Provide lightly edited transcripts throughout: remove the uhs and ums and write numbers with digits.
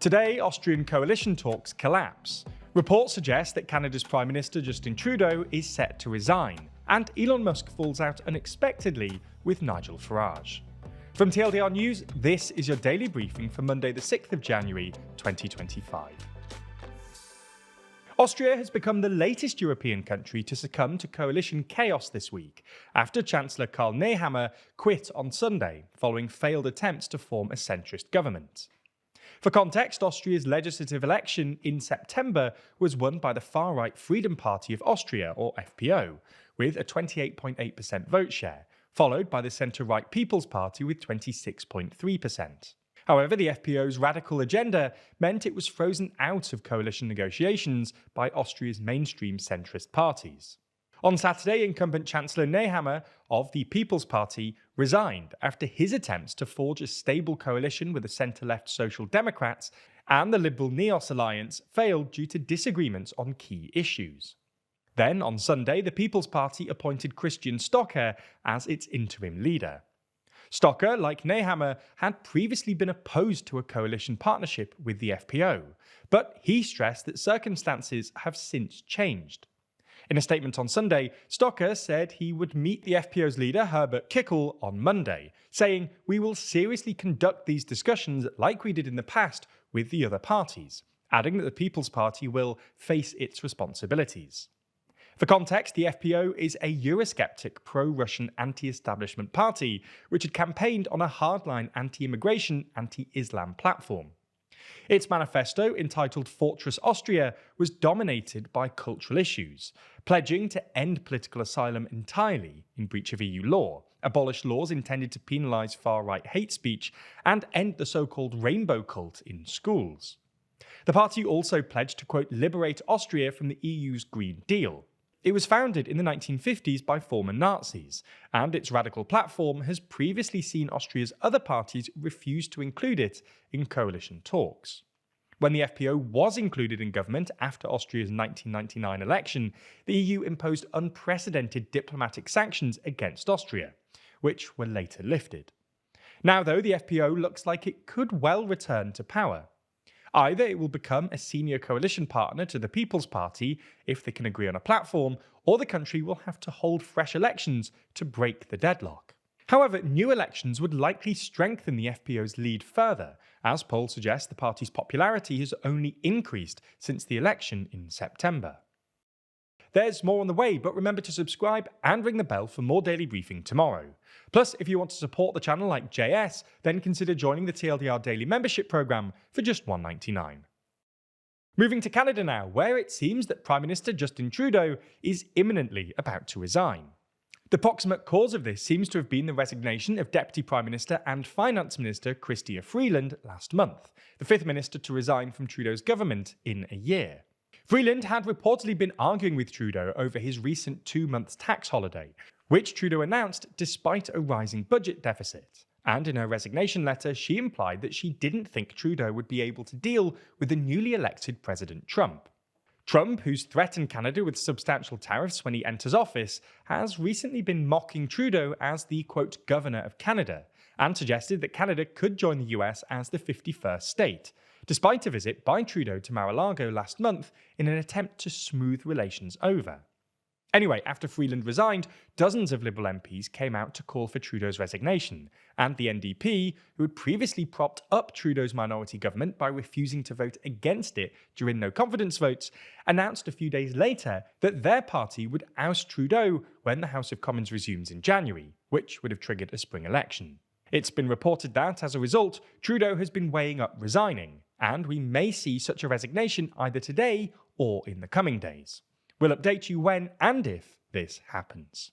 Today, Austrian coalition talks collapse. Reports suggest that Canada's Prime Minister Justin Trudeau is set to resign, and Elon Musk falls out unexpectedly with Nigel Farage. From TLDR News, this is your daily briefing for Monday the 6th of January 2025. Austria has become the latest European country to succumb to coalition chaos this week, after Chancellor Karl Nehammer quit on Sunday following failed attempts to form a centrist government. For context, Austria's legislative election in September was won by the far-right Freedom Party of Austria, or FPO, with a 28.8% vote share, followed by the centre-right People's Party with 26.3%. However, the FPO's radical agenda meant it was frozen out of coalition negotiations by Austria's mainstream centrist parties. On Saturday, incumbent Chancellor Nehammer of the People's Party resigned after his attempts to forge a stable coalition with the centre-left Social Democrats and the Liberal Neos alliance failed due to disagreements on key issues. Then, on Sunday, the People's Party appointed Christian Stocker as its interim leader. Stocker, like Nehammer, had previously been opposed to a coalition partnership with the FPO, but he stressed that circumstances have since changed. In a statement on Sunday, Stocker said he would meet the FPO's leader, Herbert Kickl, on Monday, saying, "We will seriously conduct these discussions like we did in the past with the other parties," adding that the People's Party will face its responsibilities. For context, the FPO is a Eurosceptic pro-Russian anti-establishment party, which had campaigned on a hardline anti-immigration, anti-Islam platform. Its manifesto, entitled Fortress Austria, was dominated by cultural issues, pledging to end political asylum entirely in breach of EU law, abolish laws intended to penalise far-right hate speech, and end the so-called rainbow cult in schools. The party also pledged to, quote, liberate Austria from the EU's Green Deal. It was founded in the 1950s by former Nazis, and its radical platform has previously seen Austria's other parties refuse to include it in coalition talks. When the FPO was included in government after Austria's 1999 election, the EU imposed unprecedented diplomatic sanctions against Austria, which were later lifted. Now, though, the FPO looks like it could well return to power. Either it will become a senior coalition partner to the People's Party if they can agree on a platform, or the country will have to hold fresh elections to break the deadlock. However, new elections would likely strengthen the FPO's lead further, as polls suggest the party's popularity has only increased since the election in September. There's more on the way, but remember to subscribe and ring the bell for more daily briefing tomorrow. Plus, if you want to support the channel like JS, then consider joining the TLDR Daily Membership Programme for just $1.99. Moving to Canada now, where it seems that Prime Minister Justin Trudeau is imminently about to resign. The proximate cause of this seems to have been the resignation of Deputy Prime Minister and Finance Minister Chrystia Freeland last month, the fifth minister to resign from Trudeau's government in a year. Freeland had reportedly been arguing with Trudeau over his recent 2-month tax holiday, which Trudeau announced despite a rising budget deficit. And in her resignation letter, she implied that she didn't think Trudeau would be able to deal with the newly elected President Trump. Trump, who's threatened Canada with substantial tariffs when he enters office, has recently been mocking Trudeau as the, quote, governor of Canada, and suggested that Canada could join the US as the 51st state, despite a visit by Trudeau to Mar-a-Lago last month in an attempt to smooth relations over. Anyway, after Freeland resigned, dozens of Liberal MPs came out to call for Trudeau's resignation, and the NDP, who had previously propped up Trudeau's minority government by refusing to vote against it during no-confidence votes, announced a few days later that their party would oust Trudeau when the House of Commons resumes in January, which would have triggered a spring election. It's been reported that, as a result, Trudeau has been weighing up resigning, and we may see such a resignation either today or in the coming days. We'll update you when and if this happens.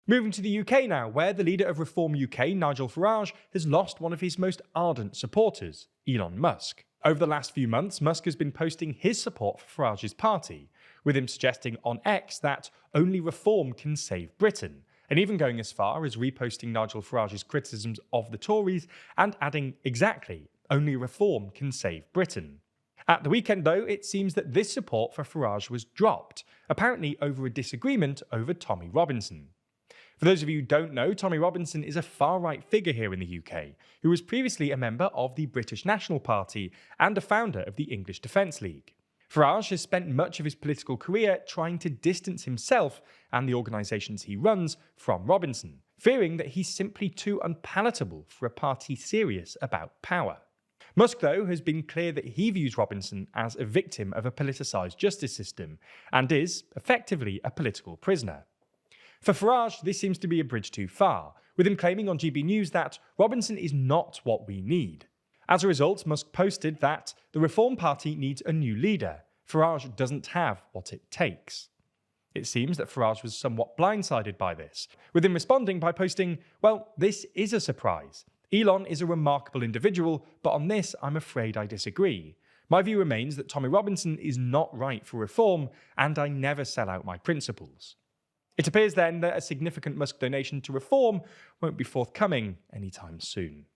Moving to the UK now, where the leader of Reform UK, Nigel Farage, has lost one of his most ardent supporters, Elon Musk. Over the last few months, Musk has been posting his support for Farage's party, with him suggesting on X that only reform can save Britain, and even going as far as reposting Nigel Farage's criticisms of the Tories and adding exactly, only reform can save Britain. At the weekend, though, it seems that this support for Farage was dropped, apparently over a disagreement over Tommy Robinson. For those of you who don't know, Tommy Robinson is a far-right figure here in the UK, who was previously a member of the British National Party and a founder of the English Defence League. Farage has spent much of his political career trying to distance himself and the organisations he runs from Robinson, fearing that he's simply too unpalatable for a party serious about power. Musk, though, has been clear that he views Robinson as a victim of a politicised justice system and is, effectively, a political prisoner. For Farage, this seems to be a bridge too far, with him claiming on GB News that Robinson is not what we need. As a result, Musk posted that the Reform Party needs a new leader. Farage doesn't have what it takes. It seems that Farage was somewhat blindsided by this, with him responding by posting, "Well, this is a surprise. Elon is a remarkable individual, but on this I'm afraid I disagree. My view remains that Tommy Robinson is not right for reform, and I never sell out my principles." It appears then that a significant Musk donation to reform won't be forthcoming anytime soon.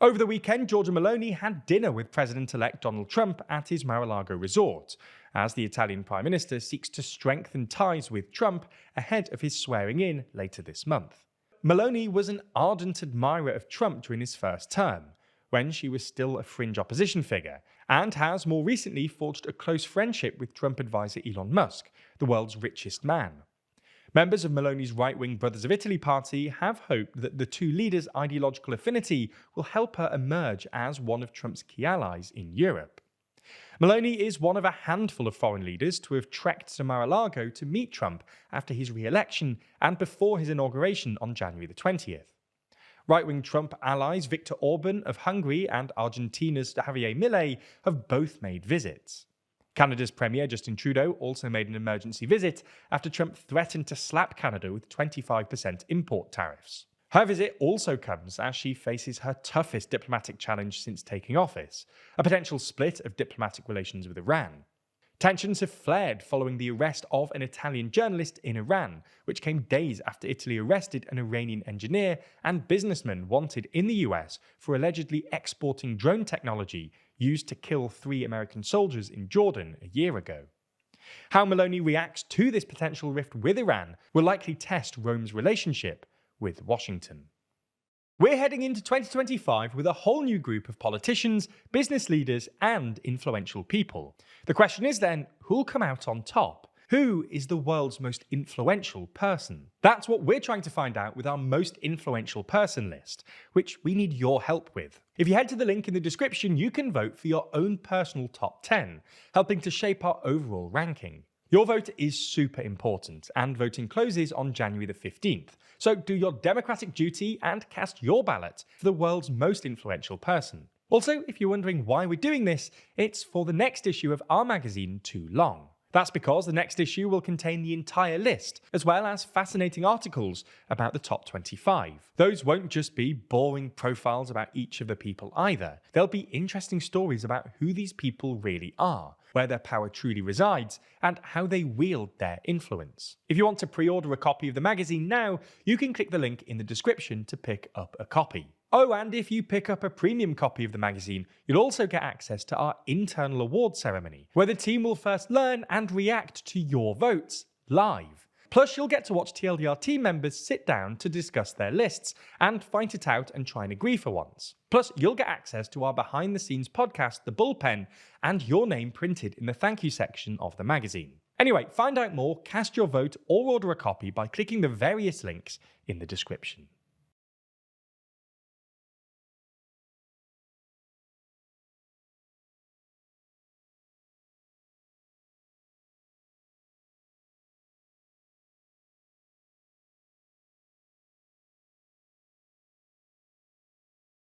Over the weekend, Giorgia Meloni had dinner with President-elect Donald Trump at his Mar-a-Lago resort, as the Italian Prime Minister seeks to strengthen ties with Trump ahead of his swearing-in later this month. Meloni was an ardent admirer of Trump during his first term, when she was still a fringe opposition figure, and has more recently forged a close friendship with Trump advisor Elon Musk, the world's richest man. Members of Meloni's right-wing Brothers of Italy party have hoped that the two leaders' ideological affinity will help her emerge as one of Trump's key allies in Europe. Meloni is one of a handful of foreign leaders to have trekked to Mar-a-Lago to meet Trump after his re-election and before his inauguration on January the 20th. Right-wing Trump allies Viktor Orban of Hungary and Argentina's Javier Milei have both made visits. Canada's Premier Justin Trudeau also made an emergency visit after Trump threatened to slap Canada with 25% import tariffs. Her visit also comes as she faces her toughest diplomatic challenge since taking office, a potential split of diplomatic relations with Iran. Tensions have flared following the arrest of an Italian journalist in Iran, which came days after Italy arrested an Iranian engineer and businessman wanted in the US for allegedly exporting drone technology used to kill 3 American soldiers in Jordan a year ago. How Meloni reacts to this potential rift with Iran will likely test Rome's relationship with Washington. We're heading into 2025 with a whole new group of politicians, business leaders, and influential people. The question is then, who'll come out on top? Who is the world's most influential person? That's what we're trying to find out with our most influential person list, which we need your help with. If you head to the link in the description, you can vote for your own personal top 10, helping to shape our overall ranking. Your vote is super important, and voting closes on January the 15th. So do your democratic duty and cast your ballot for the world's most influential person. Also, if you're wondering why we're doing this, it's for the next issue of our magazine, Too Long. That's because the next issue will contain the entire list, as well as fascinating articles about the top 25. Those won't just be boring profiles about each of the people either. There'll be interesting stories about who these people really are, where their power truly resides, and how they wield their influence. If you want to pre-order a copy of the magazine now, you can click the link in the description to pick up a copy. Oh, and if you pick up a premium copy of the magazine, you'll also get access to our internal award ceremony, where the team will first learn and react to your votes live. Plus, you'll get to watch TLDR team members sit down to discuss their lists and fight it out and try and agree for once. Plus, you'll get access to our behind-the-scenes podcast, The Bullpen, and your name printed in the thank you section of the magazine. Anyway, find out more, cast your vote, or order a copy by clicking the various links in the description.